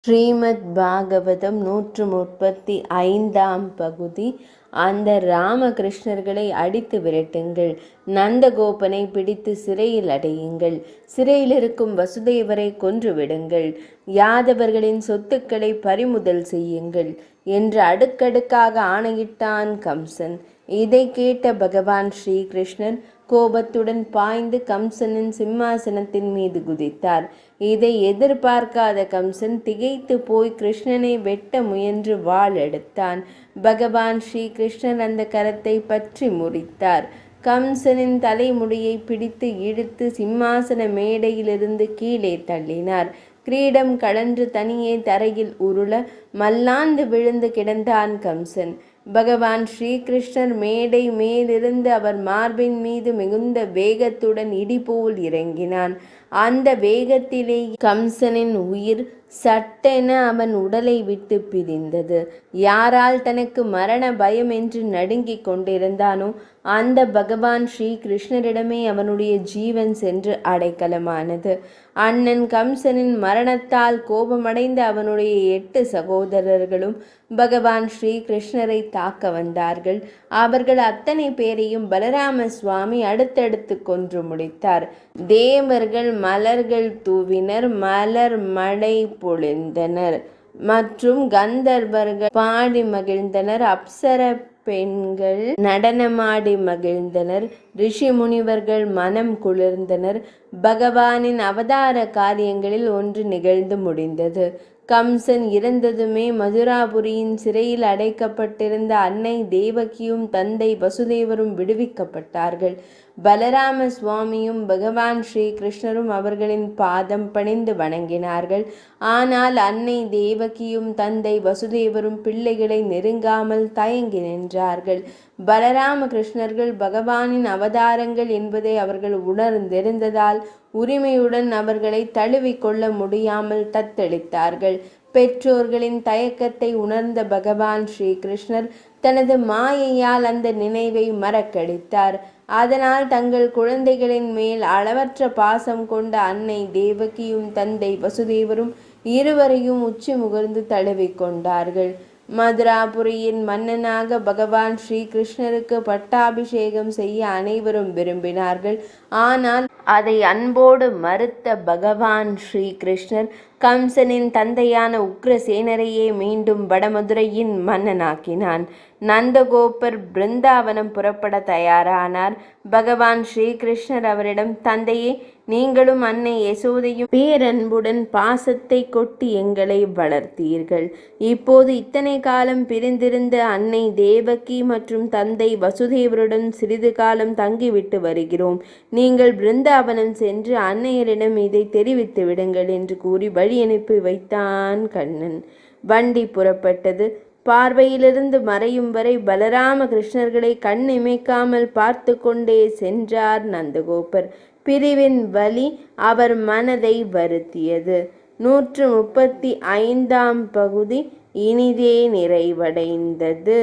ஸ்ரீமத் பாகவதம் 135ஆம் பகுதி. அந்த ராமகிருஷ்ணர்களை அடித்து விரட்டுங்கள், நந்தகோபனை பிடித்து சிறையில் அடையுங்கள், சிறையில் இருக்கும் வசுதேவரை கொன்றுவிடுங்கள், யாதவர்களின் சொத்துக்களை பறிமுதல் செய்யுங்கள் என்று அடுக்கடுக்காக ஆணையிட்டான் கம்சன். இதை கேட்ட பகவான் ஸ்ரீகிருஷ்ணர் கோபத்துடன் பாய்ந்து கம்சனின் சிம்மாசனத்தின் மீது குதித்தார். இதை எதிர்பார்க்காத கம்சன் திகைத்து போய் கிருஷ்ணனை வெட்ட முயன்று வாள் எடுத்தான். பகவான் ஸ்ரீகிருஷ்ணன் அந்த கரத்தை பற்றி முறித்தார். கம்சனின் தலைமுடியை பிடித்து இழுத்து சிம்மாசன மேடையிலிருந்து கீழே தள்ளினார். கிரீடம் கழன்று தனியே தரையில் உருள மல்லாந்து விழுந்து கிடந்தான் கம்சன். பகவான் ஸ்ரீகிருஷ்ணர் மேடை மேலிருந்து அவர் மார்பின் மீது மிகுந்த வேகத்துடன் இடிபோல் இறங்கினான். அந்த வேகத்திலே கம்சனின் உயிர் சட்டென அவன் உடலை விட்டு பிரிந்தது. யாரால் தனக்கு மரண பயம் என்று நடுங்கிக் கொண்டிருந்தானோ அந்த பகவான் ஸ்ரீகிருஷ்ணரிடமே அவனுடைய ஜீவன் சென்று அடைக்கலமானது. அண்ணன் கம்சனின் மரணத்தால் கோபமடைந்த அவனுடைய 8 சகோதரர்களும் பகவான் ஸ்ரீகிருஷ்ணரை தாக்க வந்தார்கள். அவர்கள் அத்தனை பேரையும் பலராம சுவாமி அடுத்தடுத்து கொன்று முடித்தார். தேவர்கள் மலர்கள் தூவினர், மலர் மழை பொழிந்தனர் மற்றும் கந்தர்வர்கள் பாடி மகிழ்ந்தனர். அப்சர பெண்கள் நடனமாடி மகிழ்ந்தனர். ரிஷி முனிவர்கள் மனம் குளிர்ந்தனர். பகவானின் அவதார காரியங்களில் ஒன்று நிகழ்ந்து முடிந்தது. கம்சன் இறந்ததுமே மதுராபுரியின் சிறையில் அடைக்கப்பட்டிருந்த அன்னை தேவகியும் தந்தை வசுதேவரும் விடுவிக்கப்பட்டார்கள். பலராம சுவாமியும் பகவான் ஸ்ரீகிருஷ்ணரும் அவர்களின் பாதம் பணிந்து வணங்கினார்கள். ஆனால் அன்னை தேவகியும் தந்தை வசுதேவரும் பிள்ளைகளை நெருங்காமல் தயங்கி நின்றார்கள். பலராம கிருஷ்ணர்கள் பகவானின் அவதாரங்கள் என்பதை அவர்கள் உணர்ந்திருந்ததால் உரிமையுடன் அவர்களை தழுவிக்கொள்ள முடியாமல் தத்தளித்தார்கள். பெற்றோர்களின் தயக்கத்தை உணர்ந்த பகவான் ஸ்ரீகிருஷ்ணர் தனது மாயையால் அந்த நினைவை மறக்கடித்தார். அதனால் தங்கள் குழந்தைகளின் மேல் அளவற்ற பாசம் கொண்ட அன்னை தேவகியும் தந்தை வசுதேவரும் இருவரையும் உச்சி முகர்ந்து தழுவிக்கொண்டார்கள். மதுராபுரியின் மன்னனாக பகவான் ஸ்ரீகிருஷ்ணருக்கு பட்டாபிஷேகம் செய்ய அனைவரும் விரும்பினார்கள். ஆனால் அதை அன்போடு மறுத்த பகவான் ஸ்ரீகிருஷ்ணர் கம்சனின் தந்தையான உக்ரசேனரையே மீண்டும் வடமதுரையின் மன்னனாக்கினான். நந்தகோபர் பிருந்தாவனம் புறப்பட தயாரானார். பகவான் ஸ்ரீகிருஷ்ணர் அவரிடம், தந்தையே, நீங்களும் அன்னை யசோதையும் பேரன்புடன் பாசத்தை கொட்டி எங்களை வளர்த்தீர்கள். இப்போது இத்தனை காலம் பிரிந்திருந்த அன்னை தேவகி மற்றும் தந்தை வசுதேவருடன் சிறிது காலம் தங்கிவிட்டு வருகிறோம். நீங்கள் பிருந்தாவனம் சென்று அன்னையரிடம் இதை தெரிவித்து விடுங்கள் என்று கூறி வழி அனுப்பி வைத்தான் கண்ணன். வண்டி புறப்பட்டது. பார்வையிலிருந்து மறையும் வரை பலராம கிருஷ்ணர்களை கண் இமைக்காமல் பார்த்து கொண்டே சென்றார் நந்தகோபர். பிரிவின் வலி அவர் மனதை வருத்தியது. 135ஆம் பகுதி இனிதே நிறைவடைந்தது.